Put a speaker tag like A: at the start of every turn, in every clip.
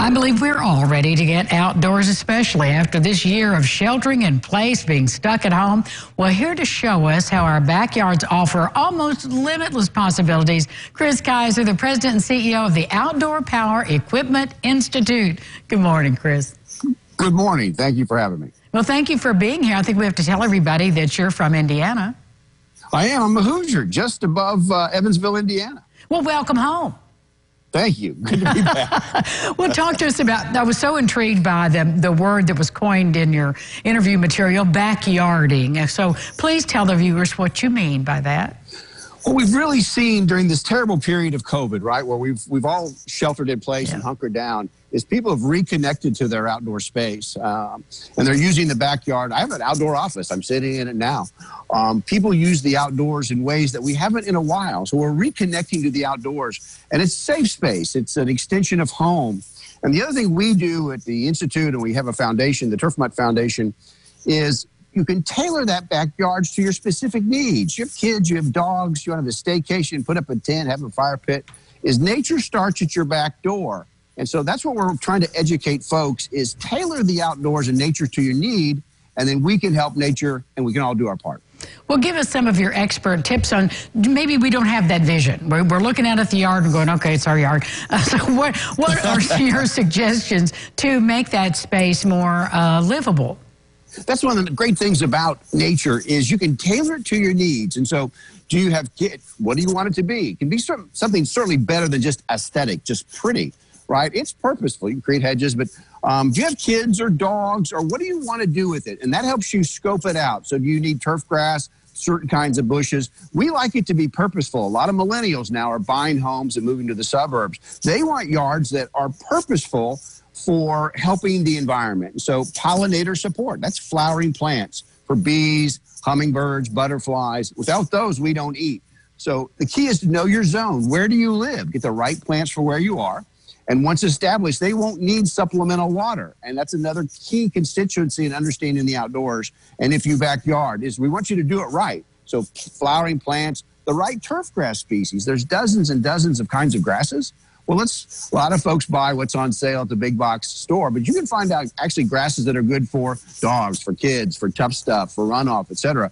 A: I believe we're all ready to get outdoors, especially after this year of sheltering in place, being stuck at home. Well, here to show us how our backyards offer almost limitless possibilities, Chris Kaiser, the president and CEO of the Outdoor Power Equipment Institute. Good morning, Chris.
B: Good morning. Thank you for having me.
A: Well, thank you for being here. I think we have to tell everybody that you're from Indiana.
B: I am. I'm a Hoosier, just above Evansville, Indiana.
A: Well, welcome home.
B: Thank you. Good to be back.
A: Well, talk to us about, I was so intrigued by the word that was coined in your interview material, backyarding. So please tell the viewers what you mean by that.
B: Well, we've really seen during this terrible period of COVID, right, where we've all sheltered in place and hunkered down, is people have reconnected to their outdoor space, and they're using the backyard. I have an outdoor office. I'm sitting in it now. People use the outdoors in ways that we haven't in a while, so we're reconnecting to the outdoors, and it's safe space. It's an extension of home. And the other thing we do at the Institute, and we have a foundation, the Turf Mutt Foundation, is you can tailor that backyards to your specific needs. You have kids, you have dogs, you want to have a staycation, put up a tent, have a fire pit. Nature starts at your back door. And so that's what we're trying to educate folks, is tailor the outdoors and nature to your need, and then we can help nature and we can all do our part.
A: Well, give us some of your expert tips on, maybe we don't have that vision. We're looking out at the yard and going, okay, it's our yard. So what are your suggestions to make that space more livable?
B: That's one of the great things about nature, is you can tailor it to your needs. And so, do you have kids? What do you want it to be? It can be something certainly better than just aesthetic, just pretty, right? It's purposeful. You can create hedges, but do you have kids or dogs, or what do you want to do with it? And that helps you scope it out. So do you need turf grass, certain kinds of bushes? We like it to be purposeful. A lot of millennials now are buying homes and moving to the suburbs. They want yards that are purposeful for helping the environment. So pollinator support, that's flowering plants for bees, hummingbirds, butterflies. Without those, we don't eat. So the key is to know your zone. Where do you live? Get the right plants for where you are. And once established, they won't need supplemental water. And that's another key constituency in understanding the outdoors. And if you backyard, is we want you to do it right. So flowering plants, the right turf grass species. There's dozens and dozens of kinds of grasses. Well, a lot of folks buy what's on sale at the big box store, but you can find out actually grasses that are good for dogs, for kids, for tough stuff, for runoff, etc.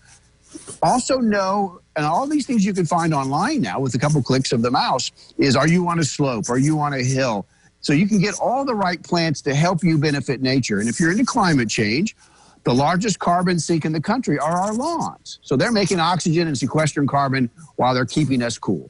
B: Also know, and all these things you can find online now with a couple clicks of the mouse, is are you on a slope? Are you on a hill? So you can get all the right plants to help you benefit nature. And if you're into climate change, the largest carbon sink in the country are our lawns. So they're making oxygen and sequestering carbon while they're keeping us cool.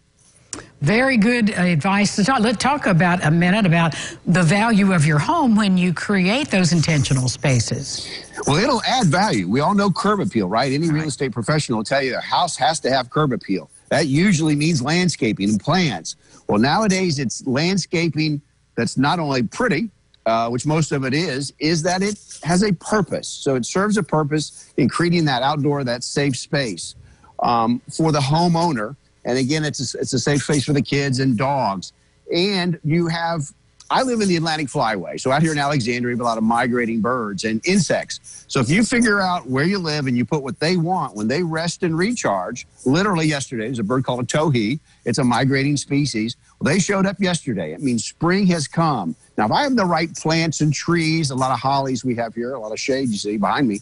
A: Very good advice. Let's talk about a minute about the value of your home when you create those intentional spaces.
B: Well, it'll add value. We all know curb appeal, right? Any real estate professional will tell you a house has to have curb appeal. That usually means landscaping and plants. Well, nowadays it's landscaping that's not only pretty, which most of it is that it has a purpose. So it serves a purpose in creating that outdoor, that safe space for the homeowner. And again, it's a safe space for the kids and dogs. And I live in the Atlantic Flyway. So out here in Alexandria, we have a lot of migrating birds and insects. So if you figure out where you live and you put what they want when they rest and recharge, literally yesterday, there's a bird called a towhee. It's a migrating species. Well, they showed up yesterday. It means spring has come. Now, if I have the right plants and trees, a lot of hollies we have here, a lot of shade you see behind me,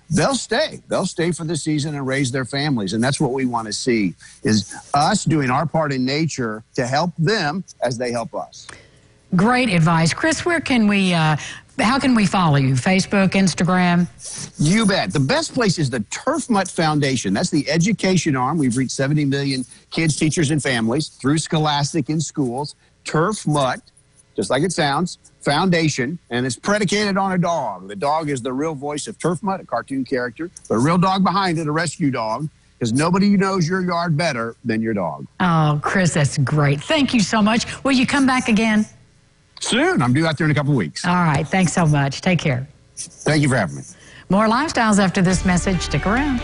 B: they'll stay. They'll stay for the season and raise their families. And that's what we want to see, is us doing our part in nature to help them as they help us.
A: Great advice. Chris, where can we, how can we follow you? Facebook, Instagram?
B: You bet. The best place is the Turf Mutt Foundation. That's the education arm. We've reached 70 million kids, teachers, and families through Scholastic in schools. Turf Mutt, just like it sounds, foundation, and it's predicated on a dog. The dog is the real voice of Turf Mutt, a cartoon character, but a real dog behind it, a rescue dog, because nobody knows your yard better than your dog. Oh,
A: Chris, that's great. Thank you so much. Will you come back again?
B: Soon. I'm due out there in a couple weeks.
A: All right. Thanks so much. Take care.
B: Thank you for having me.
A: More lifestyles after this message. Stick around.